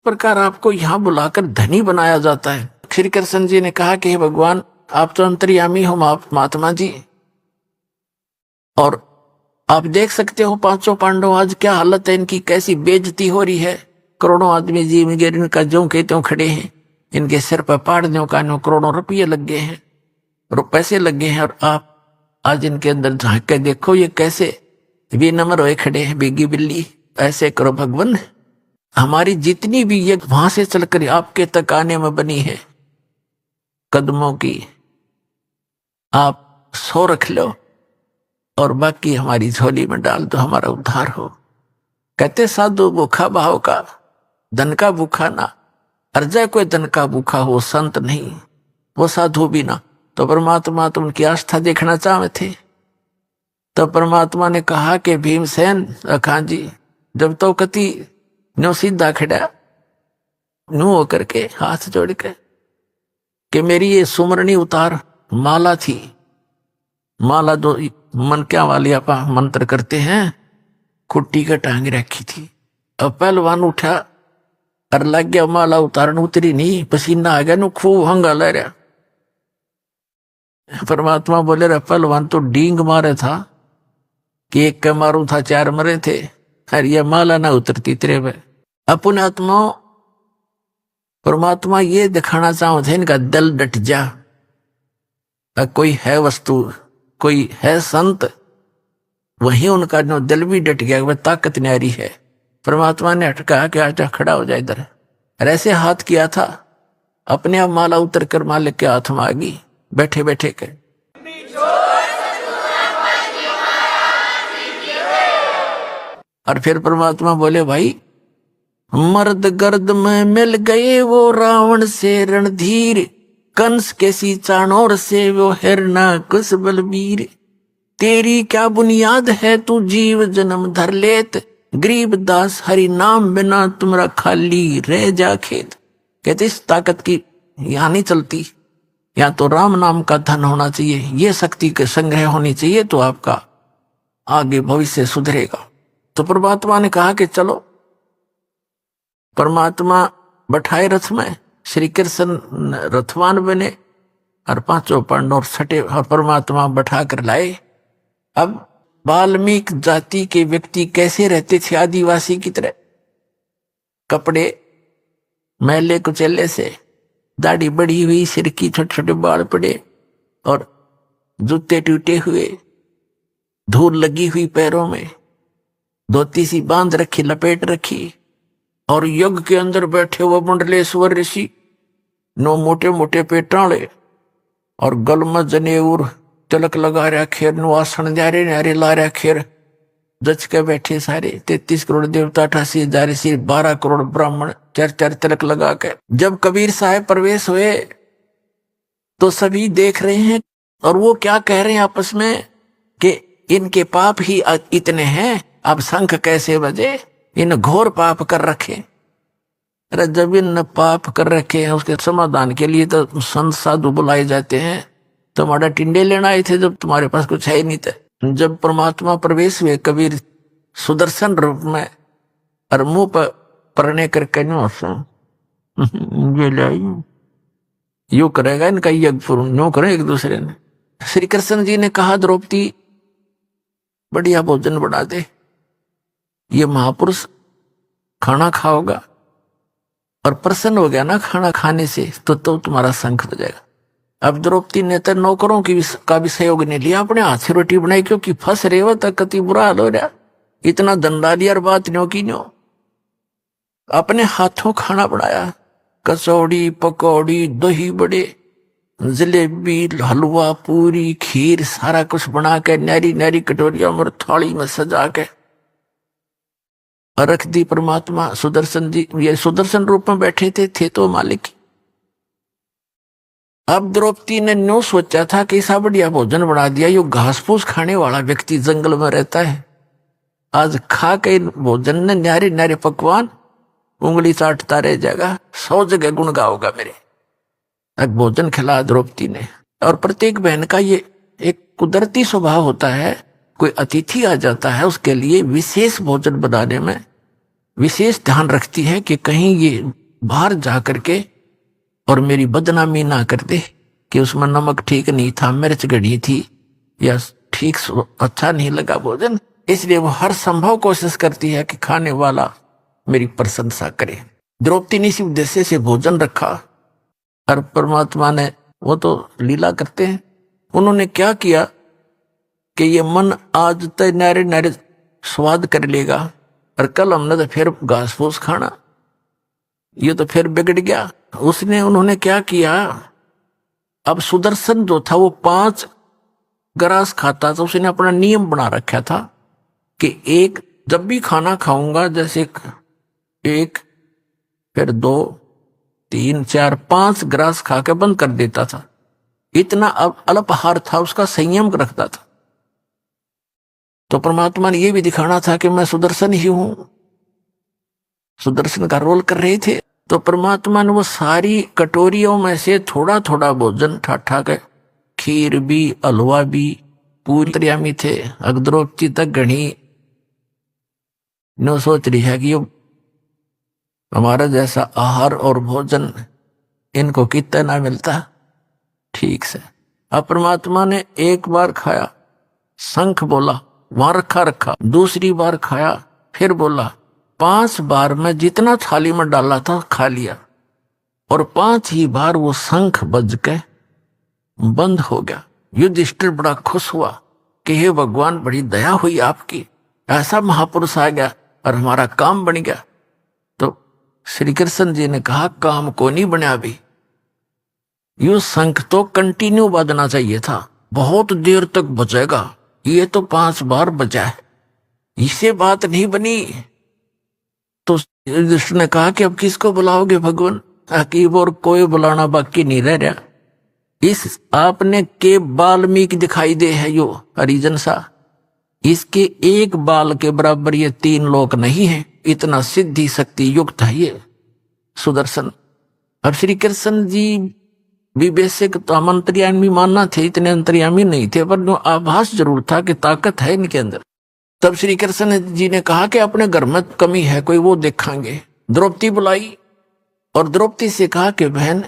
प्रकार आपको यहाँ बुलाकर धनी बनाया जाता है। श्री कृष्ण जी ने कहा कि हे भगवान, आप तो अंतर्यामी हो महात्मा जी, और आप देख सकते हो पांचों पांडव आज क्या हालत है इनकी, कैसी बेइज्जती हो रही है। करोड़ों आदमी जी वगैरह इनका ज्यों के त्यों खड़े हैं, इनके सिर पर पाड़ने का करोड़ों रुपये लग गए हैं, पैसे लग गए हैं, और आप आज इनके अंदर झांक के देखो ये कैसे बेनम्र होए खड़े हैं, बेगी बिल्ली। ऐसे करो भगवान, हमारी जितनी भी ये वहां से चलकर आपके तक आने में बनी है कदमों की, आप 100 रख लो और बाकी हमारी झोली में डाल दो, हमारा उद्धार हो। कहते साधु भूखा भाव का, धन का भूखा ना, अर्जय कोई धन का भूखा हो, संत नहीं, वो साधु भी ना। तो परमात्मा तो उनकी आस्था देखना चाहते थे। तो परमात्मा ने कहा कि भीमसेन अखां जी, जब तो कति न्यो सीधा खड़ा न्यू होकर के हाथ जोड़ के कि मेरी ये सुमरणी उतार माला थी, माला जो मन क्या वाली आप मंत्र करते हैं, खुट्टी का टांग रखी थी। अब पहलवान उठा और लग गया माला उतारन, उतरी नहीं, पसीना आ गया, नु खूब हंगा ले रहा। परमात्मा बोले रे पहलवान तो डींग मारे था कि एक के मारू था 4 मरे थे, अरे ये माला ना उतरती तेरे पे। अपने आत्मा परमात्मा ये दिखाना चाहते थे इनका दिल डट जा, कोई है वस्तु, कोई है संत, वहीं उनका जो दिल भी डट गया, वह ताकत न्यारी है। परमात्मा ने हटका कि आजा खड़ा हो जाए इधर, और ऐसे हाथ किया था, अपने आप माला उतर कर मालिक के हाथ में आ गई बैठे बैठे के। और फिर परमात्मा बोले भाई, मर्द गर्द में मिल गए वो रावण से रणधीर, कंस के सी चाणोर से वो हिरणाकश बलबीर। तेरी क्या बुनियाद है तू जीव जन्म धर लेत, गरीब दास हरि नाम बिना तुम्हारा खाली रह जा खेत। कहते इस ताकत की यहाँ नहीं चलती, या तो राम नाम का धन होना चाहिए, ये शक्ति के संग्रह होनी चाहिए, तो आपका आगे भविष्य सुधरेगा। तो परमात्मा ने कहा कि चलो, परमात्मा बैठाए रथ में, श्री कृष्ण रथवान बने और पांचों पांडव छठे और परमात्मा बैठा कर लाए। अब वाल्मीकि जाति के व्यक्ति कैसे रहते थे, आदिवासी की तरह, कपड़े मैले कुचेले से, दाढ़ी बढ़ी हुई, सिर की छोटे छोटे बाल पड़े और जूते टूटे हुए, धूल लगी हुई पैरों में, धोती सी बांध रखी, लपेट रखी, और यज्ञ के अंदर बैठे हुए मंडलेश्वर ऋषि, 9 मोटे मोटे पेटाले और गल में जनेऊर तिलक लगा रहा खेर, नो आसन न्यारे न्यारे ला रहा खेर, जच के बैठे सारे 33 करोड़ देवता, 88,000 ऋषि, 12 करोड़ ब्राह्मण, 4 तिलक लगा के। जब कबीर साहब प्रवेश हुए तो सभी देख रहे हैं, और वो क्या कह रहे हैं आपस में कि इनके पाप ही इतने हैं, अब शंख कैसे बजे, इन घोर पाप कर रखे। अरे जब इन पाप कर रखे हैं उसके समाधान के लिए तो संत साधु बुलाए जाते हैं। तुम्हारा टिंडे लेना आए थे जब तुम्हारे पास कुछ है ही नहीं था। जब परमात्मा प्रवेश हुए कबीर सुदर्शन रूप में, और मुंह पर परने करके यू करेगा इनका यज्ञ पूर्ण, नो करे एक दूसरे ने। श्री कृष्ण जी ने कहा द्रौपदी बढ़िया भोजन बना दे, ये महापुरुष खाना खाओगा और प्रसन्न हो गया ना खाना खाने से, तो तुम्हारा शंख बजेगा। अब द्रौपदी ने तो नौकरों का भी सहयोग नहीं लिया, अपने हाथ से रोटी बनाई, क्योंकि फंस रहे हो तक कति बुरा हाल हो रहा, इतना धंधा लिया और बात न्यो की न्यो। अपने हाथों खाना बनाया, कचौड़ी, पकौड़ी, दही बड़े, जलेबी, हलवा, पूरी, खीर, सारा कुछ बना के नारी नारी कटोरिया में थाली में सजा के रख दी। परमात्मा सुदर्शन जी ये सुदर्शन रूप में बैठे थे तो मालिक। अब द्रौपदी ने न्यो सोचा था कि ऐसा बढ़िया भोजन बना दिया, यो घास फूस खाने वाला व्यक्ति जंगल में रहता है, आज खा के भोजन ने न्यारे न्यारे पकवान उंगली चाटता रह जाएगा, 100 जगह गुण गाओगा मेरे। अब भोजन खिला द्रौपदी ने। और प्रत्येक बहन का ये एक कुदरती स्वभाव होता है, कोई अतिथि आ जाता है उसके लिए विशेष भोजन बनाने में विशेष ध्यान रखती है कि कहीं ये बाहर जा करके और मेरी बदनामी ना कर दे कि उसमें नमक ठीक नहीं था, मिर्च गड़ी थी, या ठीक अच्छा नहीं लगा भोजन। इसलिए वो हर संभव कोशिश करती है कि खाने वाला मेरी प्रशंसा करे। द्रौपदी ने इसी उद्देश्य से भोजन रखा और परमात्मा ने, वो तो लीला करते हैं, उन्होंने क्या किया कि ये मन आज तक नारे नारे स्वाद कर लेगा और कल हमने तो फिर घास फूस खाना, ये तो फिर बिगड़ गया। उन्होंने क्या किया, अब सुदर्शन जो था वो 5 ग्रास खाता था। उसने अपना नियम बना रखा था कि एक जब भी खाना खाऊंगा, जैसे 1 फिर 2 3 4 5 ग्रास खा के बंद कर देता था। इतना अल्पाहार था, उसका संयम रखता था। तो परमात्मा ने यह भी दिखाना था कि मैं सुदर्शन ही हूं, सुदर्शन का रोल कर रहे थे। तो परमात्मा ने वो सारी कटोरियों में से थोड़ा थोड़ा भोजन ठाठा के, खीर भी, हलवा भी, पूरी अंतर्यामी थे। द्रौपदी तक घनी न सोच रही है कि ये हमारा जैसा आहार और भोजन इनको कितना ना मिलता ठीक से। अब परमात्मा ने एक बार खाया, शंख बोला, वहां रखा, दूसरी बार खाया, फिर बोला, 5 बार में जितना थाली में डाला था खा लिया, और 5 ही बार वो शंख बज के बंद हो गया। युधिष्ठिर बड़ा खुश हुआ कि हे भगवान, बड़ी दया हुई आपकी, ऐसा महापुरुष आ गया और हमारा काम बन गया। तो श्री कृष्ण जी ने कहा, काम को नहीं बना अभी, यू शंख तो कंटिन्यू बजना चाहिए था, बहुत देर तक बजेगा, ये तो 5 बार बजा है, इसे बात नहीं बनी। तो युधिष्ठिर ने कहा कि अब किसको बुलाओगे भगवान, ताकि और कोई बुलाना बाकी नहीं रह रहा। इस आपने के वाल्मीकि दिखाई दे है यो हरिजन सा, इसके एक बाल के बराबर ये 3 लोक नहीं है, इतना सिद्धि शक्ति युक्त है ये सुदर्शन। अब श्री कृष्ण जी भी बेसिक तो हम अंतर्यामी मानना थे, इतने अंतर्यामी नहीं थे, पर आभास जरूर था कि ताकत है इनके अंदर। तब श्री कृष्ण जी ने कहा कि अपने घर में कमी है कोई, वो देखेंगे। द्रौपदी बुलाई और द्रौपदी से कहा कि बहन,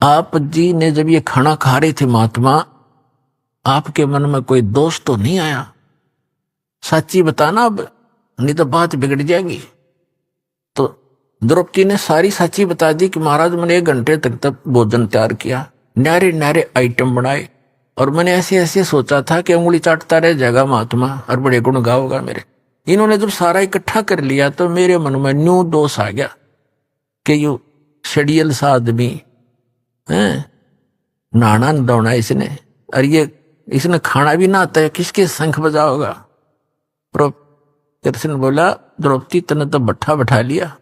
आप जी ने जब ये खाना खा रहे थे महात्मा, आपके मन में कोई दोष तो नहीं आया? सच्ची बताना अब, नहीं तो बात बिगड़ जाएगी। तो द्रौपदी ने सारी सच्ची बता दी कि महाराज, मैंने 1 घंटे तक भोजन तैयार किया, न्यारे न्यारे आइटम बनाए, और मैंने ऐसे ऐसे सोचा था कि उंगली चाटता रह जाएगा महात्मा और बड़े गुण गाओगा मेरे। इन्होंने जब सारा इकट्ठा कर लिया तो मेरे मन में न्यू दोष आ गया कि यू शेडियल सा आदमी है, नहाना न दौड़ा इसने, और ये इसने खाना भी ना आता है, किसके शंख बजाओगा। कृष्ण बोला, द्रौपदी तने तो भट्ठा बैठा लिया,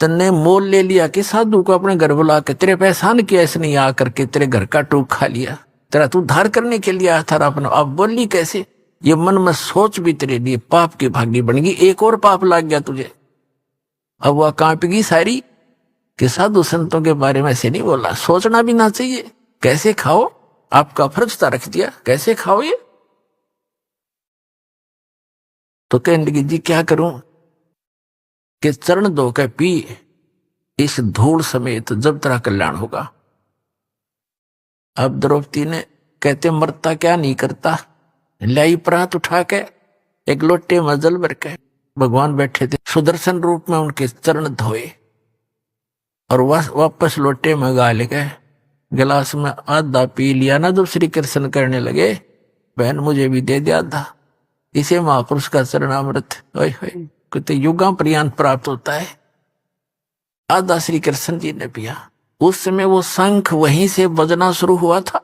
तन्ने मोल ले लिया कि साधु को अपने घर बुला के तेरे पहचान किया इसने, आ करके तेरे घर का टूक खा लिया, तेरा तू धार करने के लिए आया था अपना। अब बोली कैसे, ये मन में सोच भी तेरे लिए पाप की भागी बन गई, एक और पाप लग गया तुझे। अब वह कांपेगी सारी कि साधु संतों के बारे में ऐसे नहीं बोला, सोचना भी ना चाहिए, कैसे खाओ, आपका फर्ज था रख दिया, कैसे खाओ ये। तो कहने लगी, जी क्या करूं कि चरण धो के पी इस धूल समेत, जब तेरा कल्याण होगा। अब द्रौपदी ने, कहते मरता क्या नहीं करता, लाई प्रात उठा के 1 लोटे में जल भर के, भगवान बैठे थे सुदर्शन रूप में, उनके चरण धोए और वापस लोटे में गाल के गिलास में आधा पी लिया ना। जब श्री कृष्ण करने लगे, बहन मुझे भी दे दिया आधा, इसे महापुरुष का चरणामृत कहते युगा पर्यंत प्राप्त होता है। आधा श्री कृष्ण जी ने पिया। उस समय वो शंख वहीं से बजना शुरू हुआ था,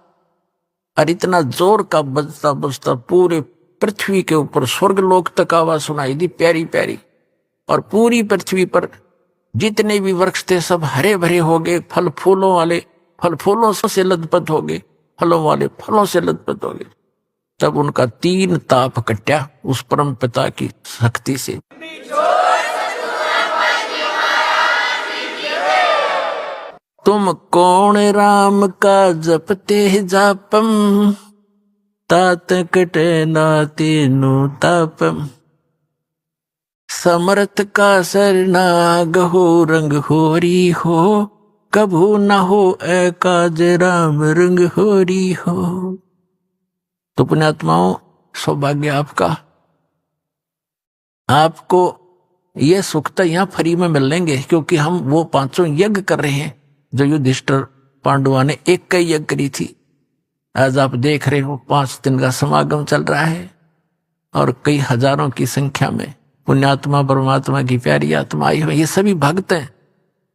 और इतना जोर का बजता बजता पूरे पृथ्वी के ऊपर स्वर्गलोक तक आवाज सुनाई दी, प्यारी प्यारी। और पूरी पृथ्वी पर जितने भी वृक्ष थे सब हरे भरे हो गए, फल फूलों वाले फल फूलों से लदपत हो गए, फलों वाले फलों से लदपत हो गए। तब उनका 3 ताप कट्या उस परम पिता की शक्ति से। तुम कौन राम का जपते जापम, तात कटे ना तीनु तापम। समर्थ का सरनाग हो, रंग होरी हो, कभू न हो एकाज राम रंग होरी हो। तो पुण्यात्माओं, सौभाग्य आपका, आपको ये सुख तो यहां फ्री में मिल लेंगे, क्योंकि हम वो 500 यज्ञ कर रहे हैं जो युधिष्ठिर पांडुआ ने एक कई यज्ञ करी थी। आज आप देख रहे हो 5 दिन का समागम चल रहा है और कई हजारों की संख्या में पुण्यात्मा परमात्मा की प्यारी आत्मा आई हो। ये सभी भक्त हैं,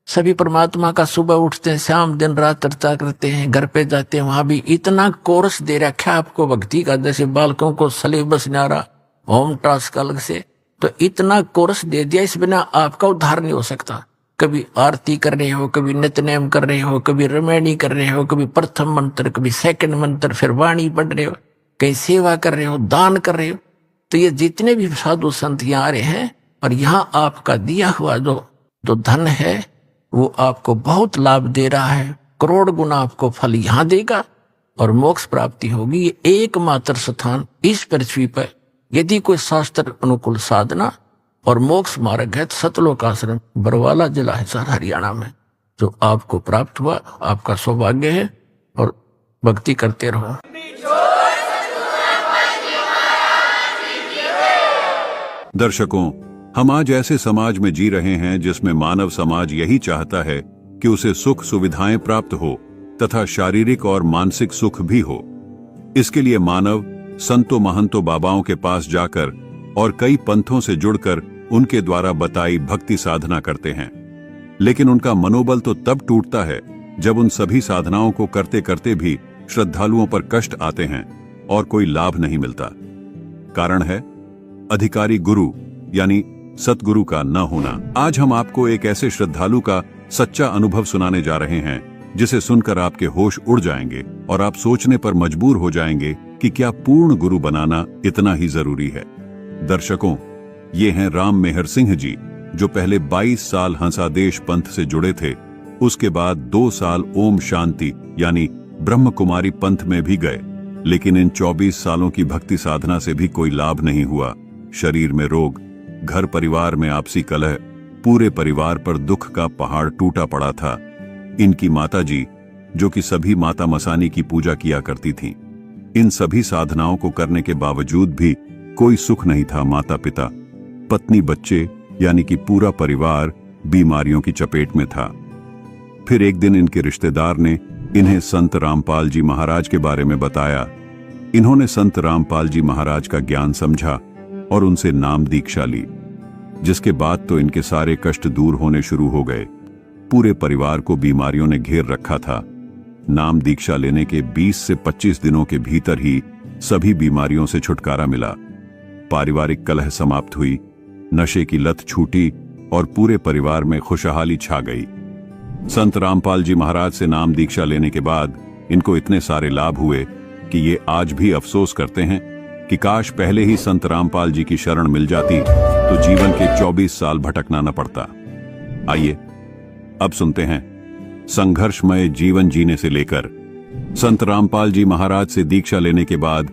सभी परमात्मा का सुबह उठते हैं, शाम दिन रात चर्चा करते हैं, घर पे जाते हैं, वहां भी इतना कोर्स दे रखा आपको भक्ति का, जैसे बालकों को सिलेबस न्यारा होम टास्क अलग से, तो इतना कोर्स दे दिया, इस बिना आपका उद्धार नहीं हो सकता। कभी आरती कर रहे हो, कभी नित्यनेम कर रहे हो, कभी रमैनी कर रहे हो, कभी प्रथम मंत्र, कभी सेकंड मंत्र, फिर वाणी पढ़ रहे हो, कहीं सेवा कर रहे हो, दान कर रहे हो। तो ये जितने भी साधु संत यहाँ आ रहे हैं, और यहाँ आपका दिया हुआ जो धन है वो आपको बहुत लाभ दे रहा है, करोड़ गुना आपको फल यहाँ देगा और मोक्ष प्राप्ति होगी। ये एकमात्र स्थान इस पृथ्वी पर यदि कोई शास्त्र अनुकूल साधना और मोक्ष मार्ग है, सतलोक आश्रम बरवाला जिला हिसार हरियाणा में जो आपको प्राप्त हुआ, आपका सौभाग्य है। और भक्ति करते रहो। दर्शकों, हम आज ऐसे समाज में जी रहे हैं जिसमें मानव समाज यही चाहता है कि उसे सुख सुविधाएं प्राप्त हो तथा शारीरिक और मानसिक सुख भी हो। इसके लिए मानव संतों महंतों बाबाओं के पास जाकर और कई पंथों से जुड़कर उनके द्वारा बताई भक्ति साधना करते हैं, लेकिन उनका मनोबल तो तब टूटता है जब उन सभी साधनाओं को करते करते भी श्रद्धालुओं पर कष्ट आते हैं और कोई लाभ नहीं मिलता। कारण है अधिकारी गुरु यानी सतगुरु का न होना। आज हम आपको एक ऐसे श्रद्धालु का सच्चा अनुभव सुनाने जा रहे हैं जिसे सुनकर आपके होश उड़ जाएंगे और आप सोचने पर मजबूर हो जाएंगे कि क्या पूर्ण गुरु बनाना इतना ही जरूरी है। दर्शकों, ये हैं राम मेहर सिंह जी, जो पहले 22 साल हंसादेश पंथ से जुड़े थे। उसके बाद 2 साल ओम शांति यानी ब्रह्म कुमारी पंथ में भी गए, लेकिन इन 24 सालों की भक्ति साधना से भी कोई लाभ नहीं हुआ। शरीर में रोग, घर परिवार में आपसी कलह, पूरे परिवार पर दुख का पहाड़ टूटा पड़ा था। इनकी माता जी, जो कि सभी माता मसानी की पूजा किया करती थीं, इन सभी साधनाओं को करने के बावजूद भी कोई सुख नहीं था। माता पिता, पत्नी, बच्चे यानी कि पूरा परिवार बीमारियों की चपेट में था। फिर एक दिन इनके रिश्तेदार ने इन्हें संत रामपाल जी महाराज के बारे में बताया। इन्होंने संत रामपाल जी महाराज का ज्ञान समझा और उनसे नाम दीक्षा ली, जिसके बाद तो इनके सारे कष्ट दूर होने शुरू हो गए। पूरे परिवार को बीमारियों ने घेर रखा था। नाम दीक्षा लेने के 20 से 25 दिनों के भीतर ही सभी बीमारियों से छुटकारा मिला। पारिवारिक कलह समाप्त हुई, नशे की लत छूटी और पूरे परिवार में खुशहाली छा गई। संत रामपाल जी महाराज से नाम दीक्षा लेने के बाद इनको इतने सारे लाभ हुए कि ये आज भी अफसोस करते हैं कि काश पहले ही संत रामपाल जी की शरण मिल जाती तो जीवन के 24 साल भटकना न पड़ता। आइए अब सुनते हैं संघर्षमय जीवन जीने से लेकर संत रामपाल जी महाराज से दीक्षा लेने के बाद